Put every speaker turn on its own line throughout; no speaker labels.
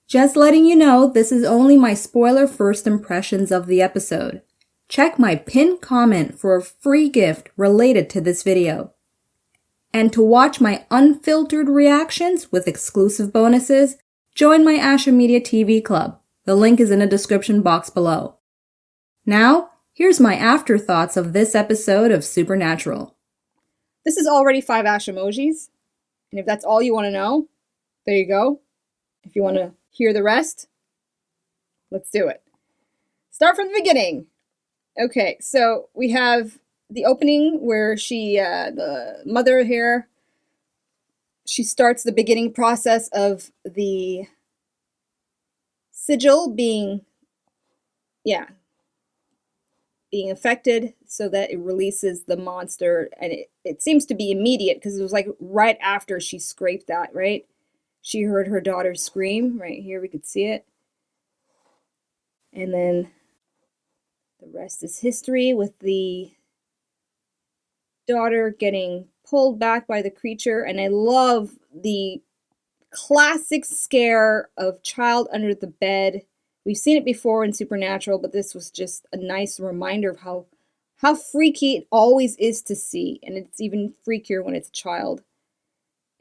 Just letting you know, this is only my spoiler first impressions of the episode. Check my pinned comment for a free gift related to this video. And to watch my unfiltered reactions with exclusive bonuses, join my Asha Media TV Club. The link is in the description box below. Now, here's my afterthoughts of this episode of Supernatural.
This is already 5 Ashamojis, and if that's all you want to know, there you go. If you want to hear the rest, let's do it. Start from the beginning. Okay, so we have the opening where the mother here, she starts the beginning process of the sigil being affected so that it releases the monster. And it seems to be immediate because it was like right after she scraped that, right? She heard her daughter scream. Right here we could see it. And then the rest is history with the daughter getting pulled back by the creature. And I love the classic scare of child under the bed. We've seen it before in Supernatural, but this was just a nice reminder of how freaky it always is to see. And it's even freakier when it's a child.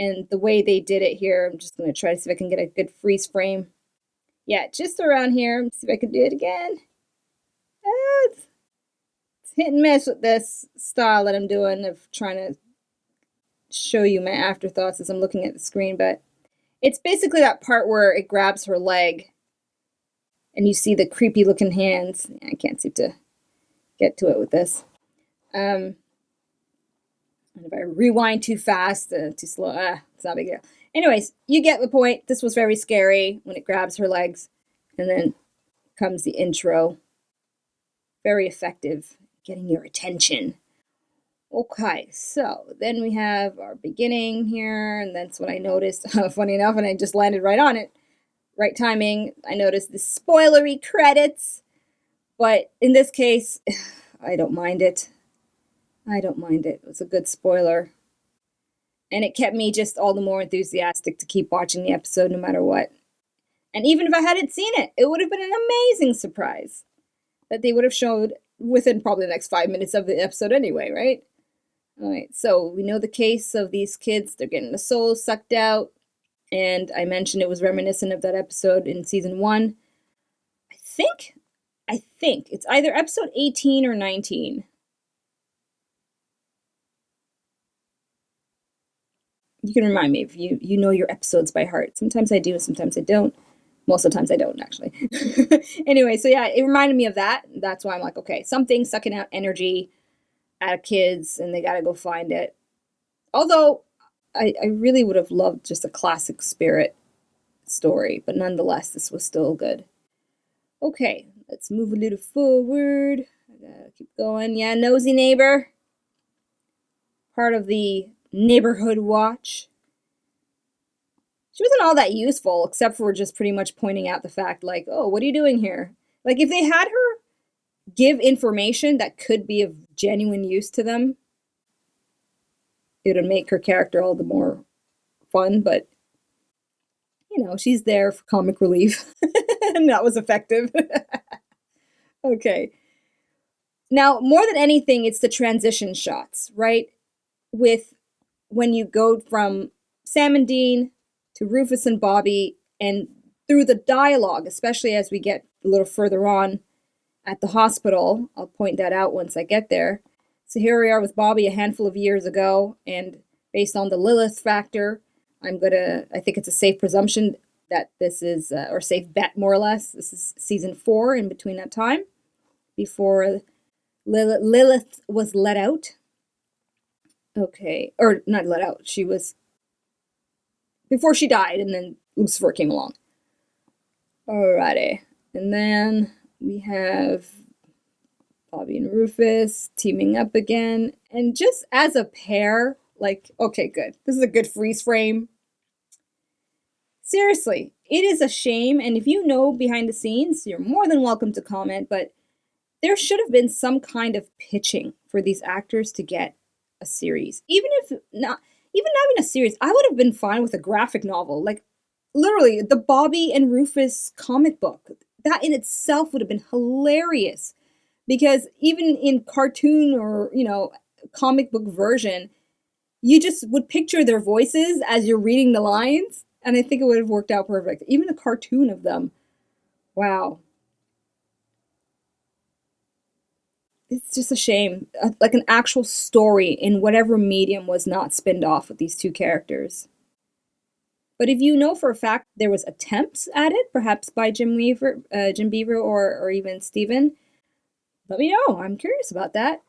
And the way they did it here, I'm just going to try to see if I can get a good freeze frame. Yeah, just around here. Let's see if I can do it again. It's hit and miss with this style that I'm doing of trying to show you my afterthoughts as I'm looking at the screen. But it's basically that part where it grabs her leg. And you see the creepy looking hands. I can't seem to get to it with this. And if I rewind too fast, too slow, it's not a big deal. Anyways, you get the point. This was very scary when it grabs her legs. And then comes the intro. Very effective, getting your attention. Okay, so then we have our beginning here. And that's what I noticed, funny enough, and I just landed right on it. Right timing. I noticed the spoilery credits. But in this case, I don't mind it. It was a good spoiler. And it kept me just all the more enthusiastic to keep watching the episode no matter what. And even if I hadn't seen it, it would have been an amazing surprise that they would have showed within probably the next 5 minutes of the episode anyway, right? All right, so we know the case of these kids. They're getting the souls sucked out. And I mentioned it was reminiscent of that episode in season 1. I think it's either episode 18 or 19. You can remind me if you know your episodes by heart. Sometimes I do, and sometimes I don't. Most of the times I don't, actually. Anyway, so yeah, it reminded me of that. That's why I'm like, okay, something sucking out energy out of kids, and they got to go find it. Although, I really would have loved just a classic spirit story, but nonetheless, this was still good. Okay, let's move a little forward. I gotta keep going. Yeah, nosy neighbor. Part of the neighborhood watch. She wasn't all that useful, except for just pretty much pointing out the fact, like, oh, what are you doing here? Like, if they had her give information that could be of genuine use to them, it would make her character all the more fun, but, you know, she's there for comic relief, and that was effective. Okay. Now, more than anything, it's the transition shots, right? With when you go from Sam and Dean to Rufus and Bobby, and through the dialogue, especially as we get a little further on at the hospital. I'll point that out once I get there. So here we are with Bobby a handful of years ago, and based on the Lilith factor, I think it's a safe presumption that this is, or safe bet more or less, this is season 4 in between that time, before Lilith was let out. Okay, or not let out, she was, before she died, and then Lucifer came along. Alrighty, and then we have Bobby and Rufus teaming up again, and just as a pair, like, okay, good. This is a good freeze frame. Seriously, it is a shame, and if you know behind the scenes, you're more than welcome to comment, but there should have been some kind of pitching for these actors to get a series. Even having a series, I would have been fine with a graphic novel. Like, literally the Bobby and Rufus comic book. That in itself would have been hilarious because even in cartoon or, comic book version, you just would picture their voices as you're reading the lines, and I think it would have worked out perfect. Even a cartoon of them. Wow. It's just a shame. Like an actual story in whatever medium was not spinned off with these two characters. But if you know for a fact there was attempts at it, perhaps by Jim Beaver, or even Steven, let me know. I'm curious about that.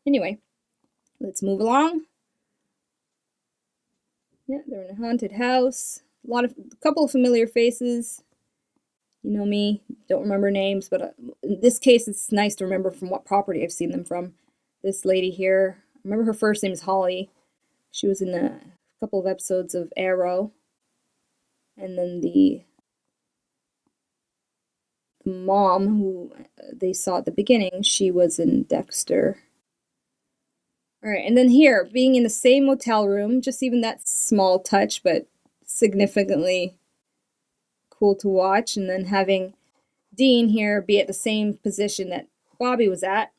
Anyway, let's move along. Yeah, they're in a haunted house. A couple of familiar faces. You know me, don't remember names, but in this case, it's nice to remember from what property I've seen them from. This lady here, I remember her first name is Holly. She was in a couple of episodes of Arrow. And then the mom, who they saw at the beginning, she was in Dexter. All right, and then here, being in the same motel room, just even that small touch, but significantly cool to watch. And then having Dean here be at the same position that Bobby was at.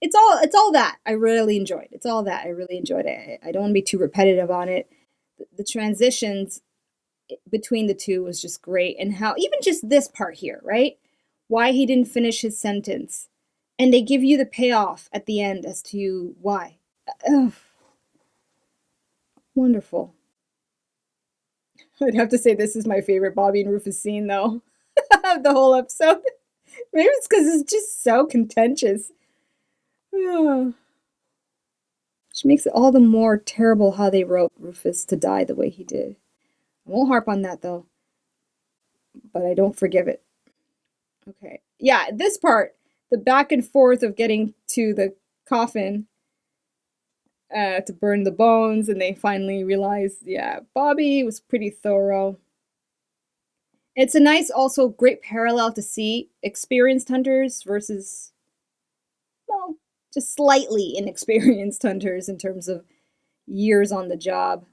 It's all that I really enjoyed. It's all that I really enjoyed it. I don't want to be too repetitive on it. The transitions between the two was just great, and how even just this part here, right? Why he didn't finish his sentence, and they give you the payoff at the end as to why. Ugh. Wonderful. I'd have to say this is my favorite Bobby and Rufus scene, though, of the whole episode. Maybe it's because it's just so contentious. Which makes it all the more terrible how they wrote Rufus to die the way he did. I won't harp on that, though, but I don't forgive it. Okay. Yeah, this part, the back and forth of getting to the coffin to burn the bones, and they finally realize, yeah, Bobby was pretty thorough. It's a nice, also great parallel to see experienced hunters versus, well, just slightly inexperienced hunters in terms of years on the job.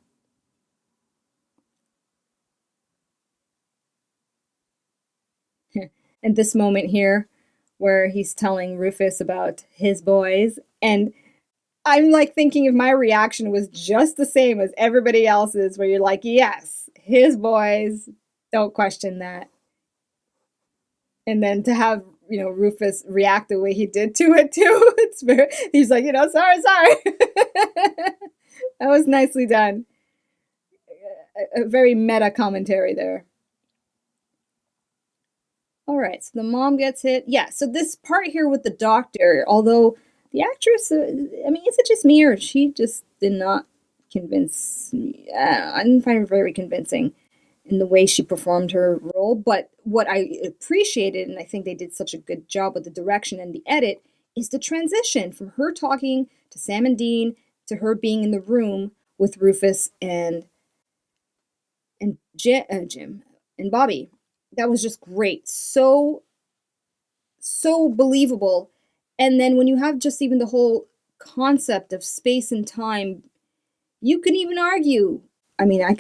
And this moment here where he's telling Rufus about his boys, and I'm like thinking if my reaction was just the same as everybody else's, where you're like, yes, his boys, don't question that. And then to have, Rufus react the way he did to it too. He's like, sorry. That was nicely done. A very meta commentary there. All right, so the mom gets hit. Yeah, so this part here with the doctor, although the actress, is it just me or she just did not convince me? I didn't find her very convincing in the way she performed her role. But what I appreciated, and I think they did such a good job with the direction and the edit, is the transition from her talking to Sam and Dean to her being in the room with Rufus and Jim and Bobby. That was just great. So believable. And then when you have just even the whole concept of space and time, you can even argue. I mean, I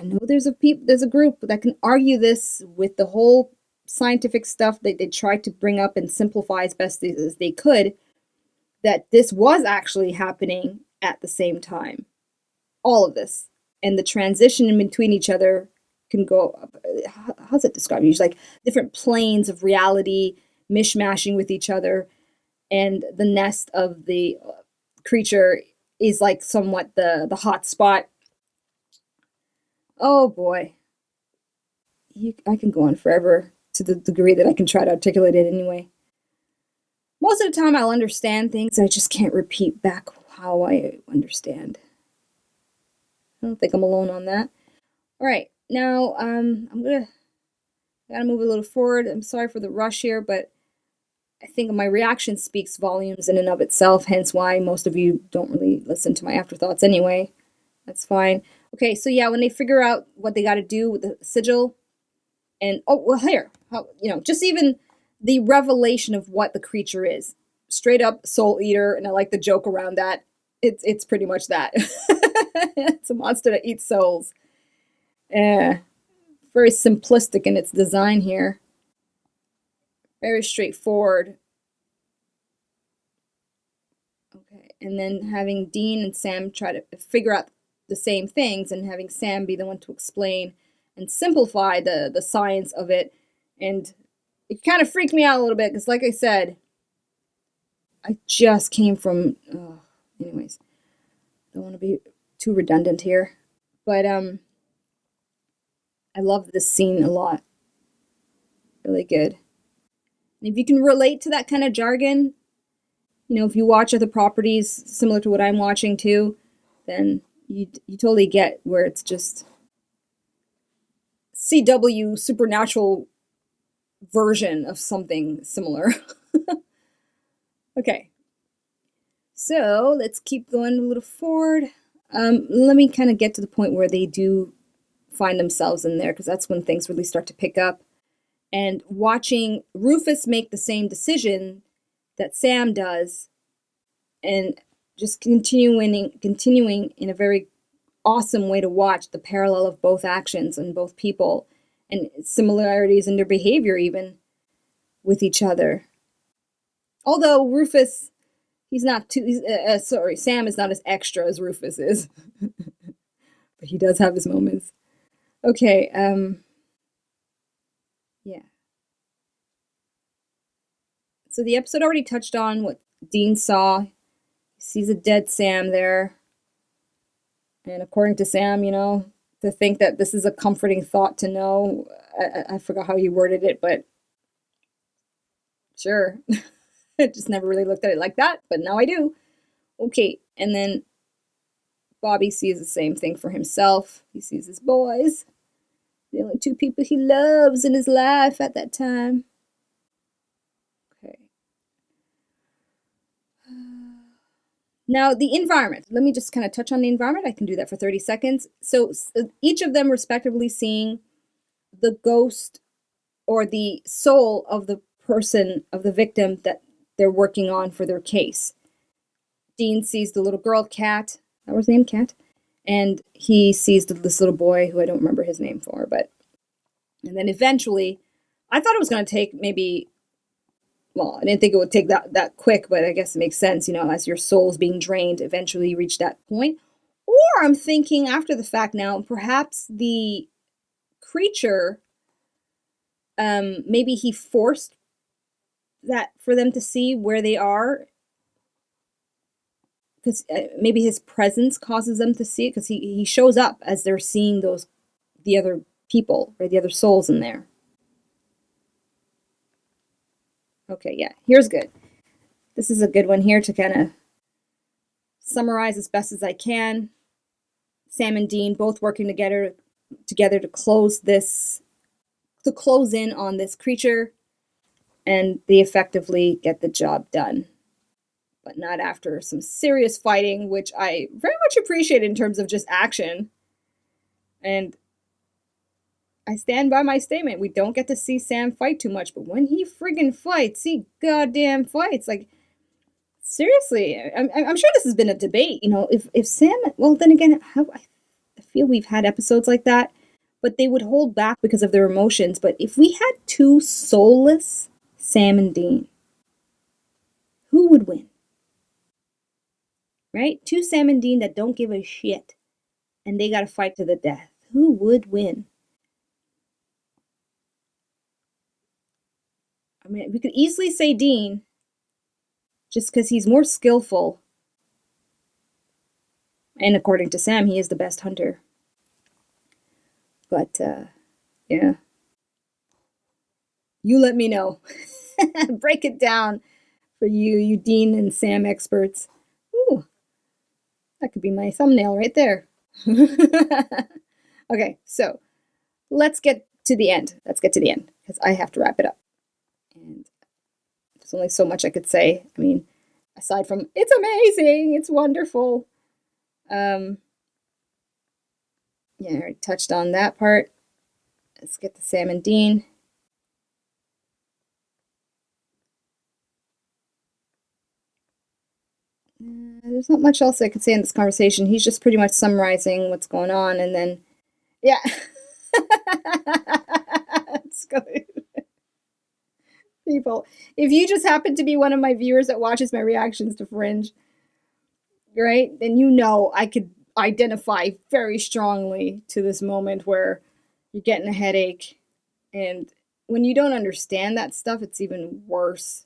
know there's a group that can argue this with the whole scientific stuff that they tried to bring up and simplify as best as they could, that this was actually happening at the same time. All of this. And the transition in between each other can go, how's it described? Usually like different planes of reality mishmashing with each other, and the nest of the creature is like somewhat the hot spot. Oh boy. I can go on forever to the degree that I can try to articulate it anyway. Most of the time I'll understand things, I just can't repeat back how I understand. I don't think I'm alone on that. All right, now gotta move a little forward. I'm sorry for the rush here, but I think my reaction speaks volumes in and of itself, hence why most of you don't really listen to my afterthoughts anyway. That's fine. Okay, so yeah, when they figure out what they got to do with the sigil, and just even the revelation of what the creature is, straight up soul eater, and I like the joke around that. It's pretty much that. It's a monster that eats souls. Very simplistic in its design here. Very straightforward. Okay, and then having Dean and Sam try to figure out the same things and having Sam be the one to explain and simplify the science of it. And it kind of freaked me out a little bit because, like I said, I just came from, anyways, don't want to be too redundant here. But I love this scene a lot. Really good. And if you can relate to that kind of jargon, you know, if you watch other properties similar to what I'm watching too, then you totally get where it's just CW supernatural version of something similar. Okay. So let's keep going a little forward. Let me kind of get to the point where they do find themselves in there, because that's when things really start to pick up. And watching Rufus make the same decision that Sam does, and just continuing in a very awesome way to watch the parallel of both actions and both people, and similarities in their behavior even with each other. Although Rufus, Sam is not as extra as Rufus is. But he does have his moments. Okay, yeah. So the episode already touched on what Dean saw. He sees a dead Sam there. And according to Sam, you know, to think that this is a comforting thought to know. I forgot how he worded it, but sure. I just never really looked at it like that, but now I do. Okay, and then Bobby sees the same thing for himself. He sees his boys. The only two people he loves in his life at that time. Okay. Now, the environment. Let me just kind of touch on the environment. I can do that for 30 seconds. So each of them respectively seeing the ghost or the soul of the person, of the victim that they're working on for their case. Dean sees the little girl, Cat. That was his name, Cat. And he sees this little boy who I don't remember his name for, but... And then eventually, I thought it was going to take maybe... Well, I didn't think it would take that quick, but I guess it makes sense, you know, as your soul's being drained, eventually you reach that point. Or I'm thinking after the fact now, perhaps the creature, maybe he forced that for them to see where they are, because maybe his presence causes them to see it, because he shows up as they're seeing the other people, or the other souls in there. Okay, yeah, here's good. This is a good one here to kind of summarize as best as I can. Sam and Dean both working together to close in on this creature, and they effectively get the job done. But not after some serious fighting, which I very much appreciate in terms of just action. And I stand by my statement. We don't get to see Sam fight too much, but when he friggin' fights, he goddamn fights. Like, seriously, I'm sure this has been a debate. You know, if Sam, well, then again, I feel we've had episodes like that, but they would hold back because of their emotions. But if we had two soulless Sam and Dean, who would win? Right? Two Sam and Dean that don't give a shit, and they gotta fight to the death. Who would win? I mean, we could easily say Dean, just because he's more skillful. And according to Sam, he is the best hunter. But, yeah. You let me know. Break it down for you Dean and Sam experts. Ooh, that could be my thumbnail right there. Okay, so let's get to the end. Because I have to wrap it up. And there's only so much I could say. I mean, aside from, it's amazing, it's wonderful. Yeah, I already touched on that part. Let's get to Sam and Dean. There's not much else I could say in this conversation. He's just pretty much summarizing what's going on, and then, yeah. That's good. People, if you just happen to be one of my viewers that watches my reactions to Fringe, right, then you know I could identify very strongly to this moment where you're getting a headache. And when you don't understand that stuff, it's even worse.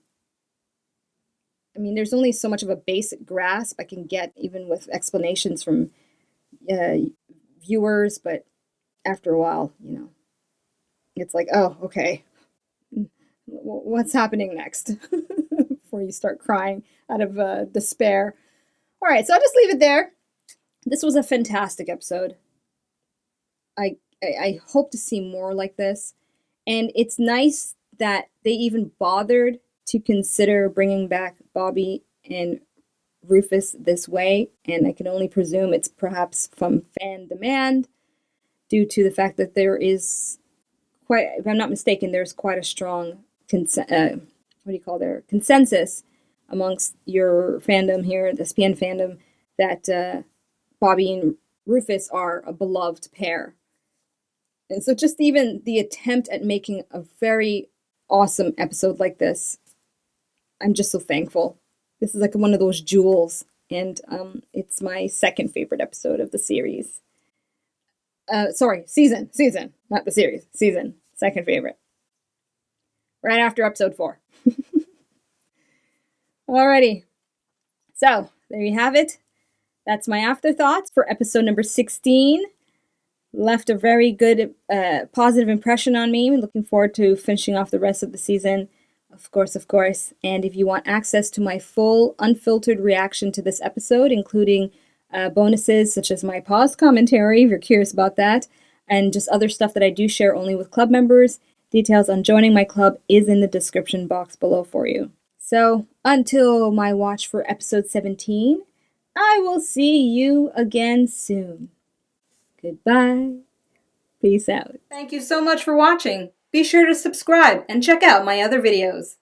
I mean, there's only so much of a basic grasp I can get, even with explanations from viewers, but after a while, it's like, oh, okay, what's happening next? Before you start crying out of despair. All right, so I'll just leave it there. This was a fantastic episode. I hope to see more like this. And it's nice that they even bothered to consider bringing back Bobby and Rufus this way. And I can only presume it's perhaps from fan demand, due to the fact that there is quite, if I'm not mistaken, there's quite a strong consensus amongst your fandom here, the SPN fandom, that Bobby and Rufus are a beloved pair. And so just even the attempt at making a very awesome episode like this, I'm just so thankful. This is like one of those jewels, and it's my second favorite episode of the series. Season, not the series, season, second favorite. Right after episode 4. Alrighty. So, there you have it. That's my afterthoughts for episode number 16. Left a very good, positive impression on me. Looking forward to finishing off the rest of the season, of course. And if you want access to my full, unfiltered reaction to this episode, including bonuses such as my pause commentary, if you're curious about that, and just other stuff that I do share only with club members, details on joining my club is in the description box below for you. So, until my watch for episode 17, I will see you again soon. Goodbye. Peace out.
Thank you so much for watching. Be sure to subscribe and check out my other videos.